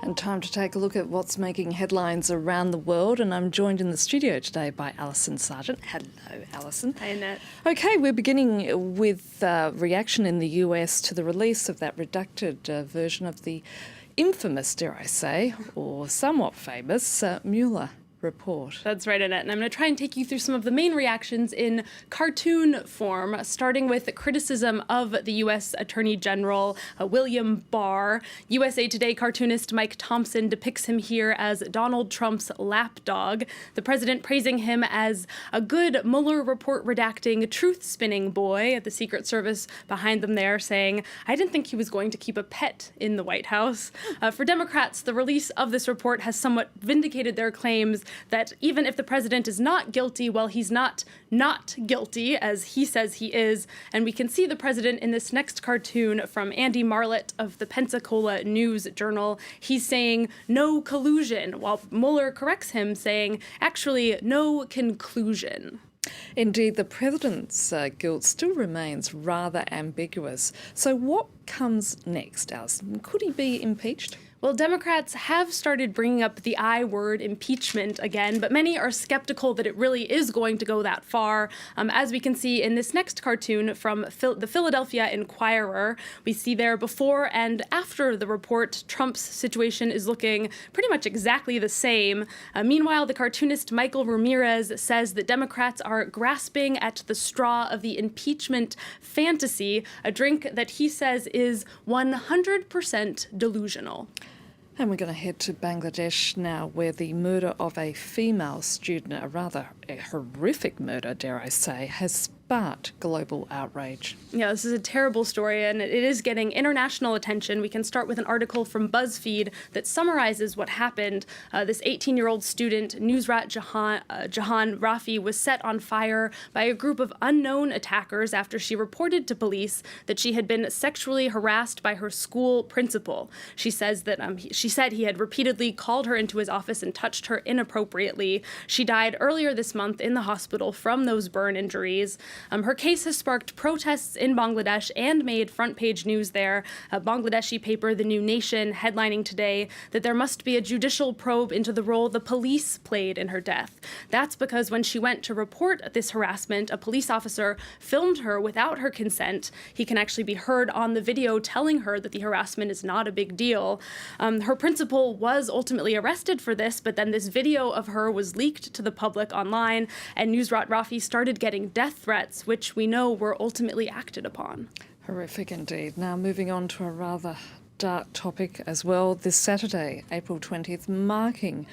And time to take a look at what's making headlines around the world. And I'm joined in the studio today by Alison Sargent. Hello, Alison. Hi, Annette. Okay, we're beginning with reaction in the US to the release of that redacted version of the infamous, dare I say, or somewhat famous Mueller report. That's right, Annette. And I'm going to try and take you through some of the main reactions in cartoon form, starting with criticism of the U.S. Attorney General William Barr. USA Today cartoonist Mike Thompson depicts him here as Donald Trump's lapdog, the president praising him as a good Mueller report redacting, truth-spinning boy. The Secret Service behind them there saying, I didn't think he was going to keep a pet in the White House. For Democrats, the release of this report has somewhat vindicated their claims that even if the president is not guilty, well, he's not guilty, as he says he is. And we can see the president in this next cartoon from Andy Marlett of the Pensacola News Journal. He's saying no collusion, while Mueller corrects him, saying actually no conclusion. Indeed, the president's guilt still remains rather ambiguous. So what comes next, Alison? Could he be impeached? Well, Democrats have started bringing up the I word, impeachment, again, but many are skeptical that it really is going to go that far. As we can see in this next cartoon from the Philadelphia Enquirer, we see there before and after the report, Trump's situation is looking pretty much exactly the same. Meanwhile, the cartoonist Michael Ramirez says that Democrats are grasping at the straw of the impeachment fantasy, a drink that he says is 100% delusional. And we're going to head to Bangladesh now, where the murder of a female student, a rather horrific murder, dare I say, has sparked global outrage. Yeah, this is a terrible story, and it is getting international attention. We can start with an article from BuzzFeed that summarizes what happened. This 18-year-old student, Nusrat Jahan Rafi, was set on fire by a group of unknown attackers after she reported to police that she had been sexually harassed by her school principal. She says that she said he had repeatedly called her into his office and touched her inappropriately. She died earlier this month in the hospital from those burn injuries. Her case has sparked protests in Bangladesh and made front-page news there. A Bangladeshi paper, The New Nation, headlining today that there must be a judicial probe into the role the police played in her death. That's because when she went to report this harassment, a police officer filmed her without her consent. He can actually be heard on the video telling her that the harassment is not a big deal. Her principal was ultimately arrested for this, but then this video of her was leaked to the public online, and Nusrat Rafi started getting death threats, which we know were ultimately acted upon. Horrific indeed. Now moving on to a rather dark topic as well. This Saturday, April 20th, marking,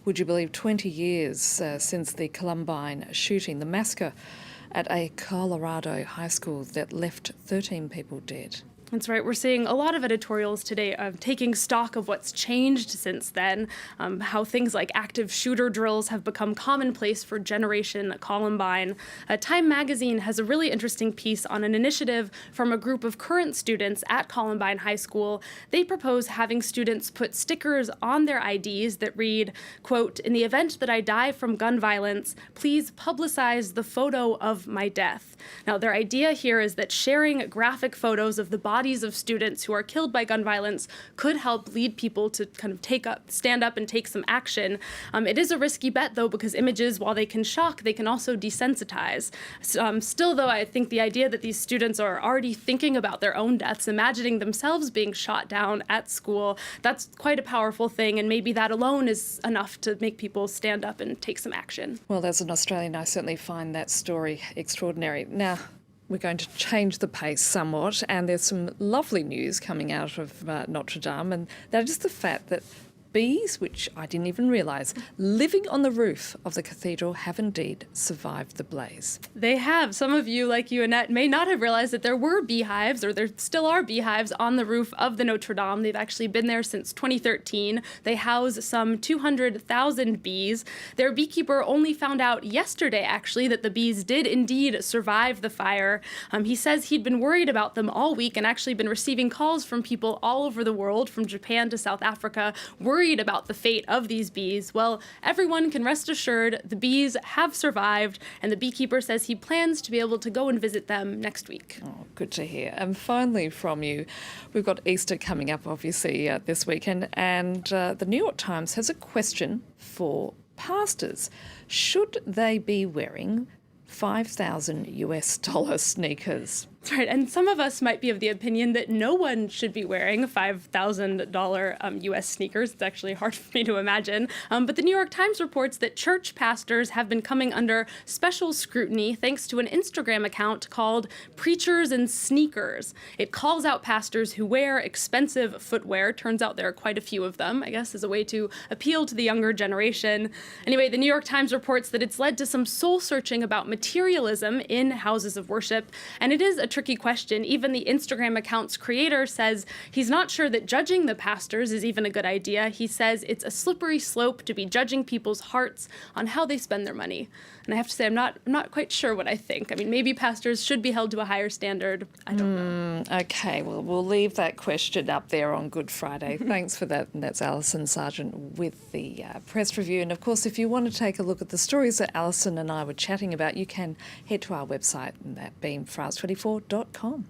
would you believe, 20 years since the Columbine shooting, the massacre at a Colorado high school that left 13 people dead. That's right. We're seeing a lot of editorials today taking stock of what's changed since then, how things like active shooter drills have become commonplace for Generation Columbine. Time magazine has a really interesting piece on an initiative from a group of current students at Columbine High School. They propose having students put stickers on their IDs that read, quote, "In the event that I die from gun violence, please publicize the photo of my death." Now, their idea here is that sharing graphic photos of the bodies of students who are killed by gun violence could help lead people to kind of stand up and take some action. It is a risky bet, though, because images, while they can shock, they can also desensitize. Still, though, I think the idea that these students are already thinking about their own deaths, imagining themselves being shot down at school, that's quite a powerful thing, and maybe that alone is enough to make people stand up and take some action. Well, as an Australian, I certainly find that story extraordinary. Now, we're going to change the pace somewhat, and there's some lovely news coming out of Notre-Dame, and that is the fact that bees, which I didn't even realise, living on the roof of the cathedral have indeed survived the blaze. They have. Some of you, like you, Annette, may not have realized that there were beehives, or there still are beehives on the roof of the Notre-Dame. They've actually been there since 2013. They house some 200,000 bees. Their beekeeper only found out yesterday, actually, that the bees did indeed survive the fire. He says he'd been worried about them all week and actually been receiving calls from people all over the world, from Japan to South Africa, worried worried about the fate of these bees. Well, everyone can rest assured the bees have survived, and the beekeeper says he plans to be able to go and visit them next week. Oh, good to hear. And finally from you, we've got Easter coming up, obviously, this weekend, and the New York Times has a question for pastors. Should they be wearing $5,000 sneakers? That's right, and some of us might be of the opinion that no one should be wearing $5,000 U.S. sneakers. It's actually hard for me to imagine. But the New York Times reports that church pastors have been coming under special scrutiny thanks to an Instagram account called Preachers and Sneakers. It calls out pastors who wear expensive footwear. Turns out there are quite a few of them, I guess, as a way to appeal to the younger generation. Anyway, the New York Times reports that it's led to some soul-searching about materialism in houses of worship, and it is a tricky question. Even the Instagram account's creator says he's not sure that judging the pastors is even a good idea. He says it's a slippery slope to be judging people's hearts on how they spend their money. And I have to say, I'm not quite sure what I think. I mean, maybe pastors should be held to a higher standard. I don't know. Okay, well, we'll leave that question up there on Good Friday. Thanks for that. And that's Alison Sargent with the press review. And of course, if you want to take a look at the stories that Alison and I were chatting about, you can head to our website, and that being France24.com.